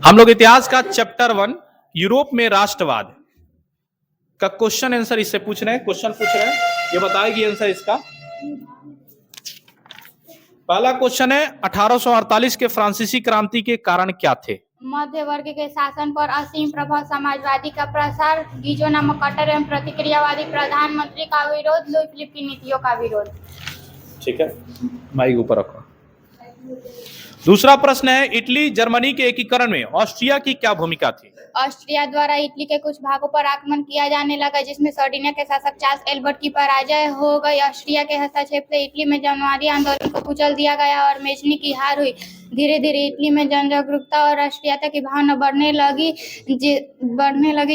हम लोग इतिहास का चैप्टर 1 यूरोप में राष्ट्रवाद का क्वेश्चन आंसर इससे पूछ रहे हैं, क्वेश्चन पूछ रहे हैं, ये बताएगी आंसर इसका। पहला क्वेश्चन है 1848 के फ्रांसीसी क्रांति के कारण क्या थे? मध्य वर्ग के शासन पर असीम प्रभाव, समाजवादी का प्रसार, गीजो नामक कट्टर एवं प्रतिक्रियावादी प्रधानमंत्री का विरोध, लुई फिलिप की नीतियों का विरोध। ठीक है, माइक ऊपर रखो। दूसरा प्रश्न है इटली जर्मनी के एकीकरण में ऑस्ट्रिया की क्या भूमिका थी? ऑस्ट्रिया द्वारा इटली के कुछ भागों पर आक्रमण किया जाने लगा, जिसमें सर्डिनिया के शासक चार्ल्स एल्बर्ट की पराजय हो गई। ऑस्ट्रिया के हस्तक्षेप से इटली में जनवादी आंदोलन को कुचल दिया गया और मेजनी की हार हुई। धीरे धीरे इटली में जन जागरूकता और राष्ट्रीयता की भावना बढ़ने लगी।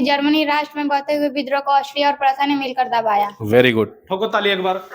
जर्मनी राष्ट्र में बढ़ते हुए विद्रोह को ऑस्ट्रिया और प्रसा ने मिलकर दबाया। वेरी गुड, ठोको ताली एक बार।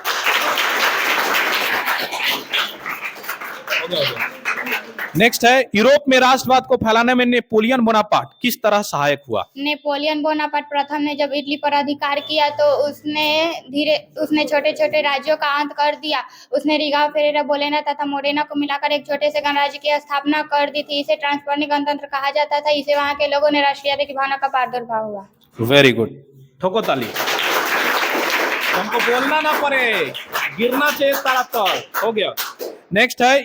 नेक्स्ट है यूरोप में राष्ट्रवाद को फैलाने में नेपोलियन बोनापार्ट किस तरह सहायक हुआ? नेपोलियन बोनापार्ट प्रथम ने जब इटली पर अधिकार किया तो उसने छोटे छोटे राज्यों का अंत कर दिया। उसने रिगा, फेरेरा, बोलेना तथा मोरेना को मिलाकर एक छोटे से गणराज्य की स्थापना कर दी थी। इसे ट्रांसपर्नी गणतंत्र कहा जाता था। इसे वहां के लोगों ने राष्ट्रीयता की भावना का प्रादुर्भाव हुआ। वेरी गुड, ठोको ताली। हमको बोलना ना पड़े, गिरना चाहिए तारा तर। हो गया। नेक्स्ट है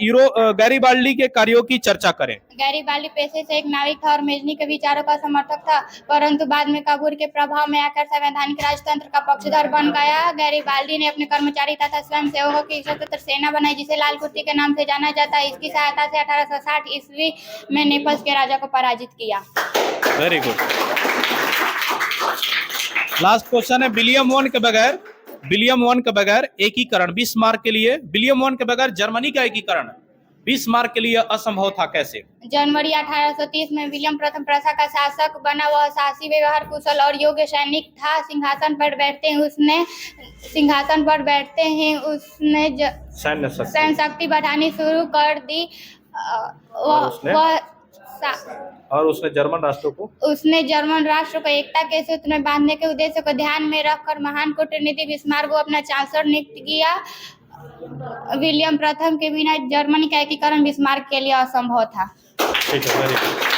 गैरीबाल्डी के कार्यों की चर्चा करें। गैरीबाल्डी पेशे से एक नाविक था और मेजनी के विचारों का समर्थक था, परंतु बाद में काबूल के प्रभाव में आकर संवैधानिक राजतंत्र का पक्षधर बन गया। गैरीबाल्डी ने अपने कर्मचारी तथा स्वयं सेवकों की सशस्त्र सेना बनाई, जिसे लाल कुर्ती के नाम से जाना जाता है। इसकी सहायता से 1860 ईस्वी में नेपल्स के राजा को पराजित किया। Very good. लास्ट क्वेश्चन है विलियम वन के बगैर एकीकरण बिस्मार्क के लिए, विलियम वन के बगैर जर्मनी का एकीकरण बिस्मार्क के लिए असंभव था। कैसे? जनवरी 1830 में विलियम प्रथम प्रसा का शासक बना। वह साहसी, व्यवहार कुशल और योग्य सैनिक था। सिंहासन पर बैठते ही उसने सैन्य शक्ति बढ़ानी शुरू कर दी। और उसने जर्मन राष्ट्र को एकता के सूत्र में बांधने के उद्देश्य को ध्यान में रखकर महान कूटनीति बिस्मार्क को अपना चांसलर नियुक्त किया। विलियम प्रथम के बिना जर्मनी का एकीकरण बिस्मार्क के लिए असंभव था। ठीक है, वेरी गुड।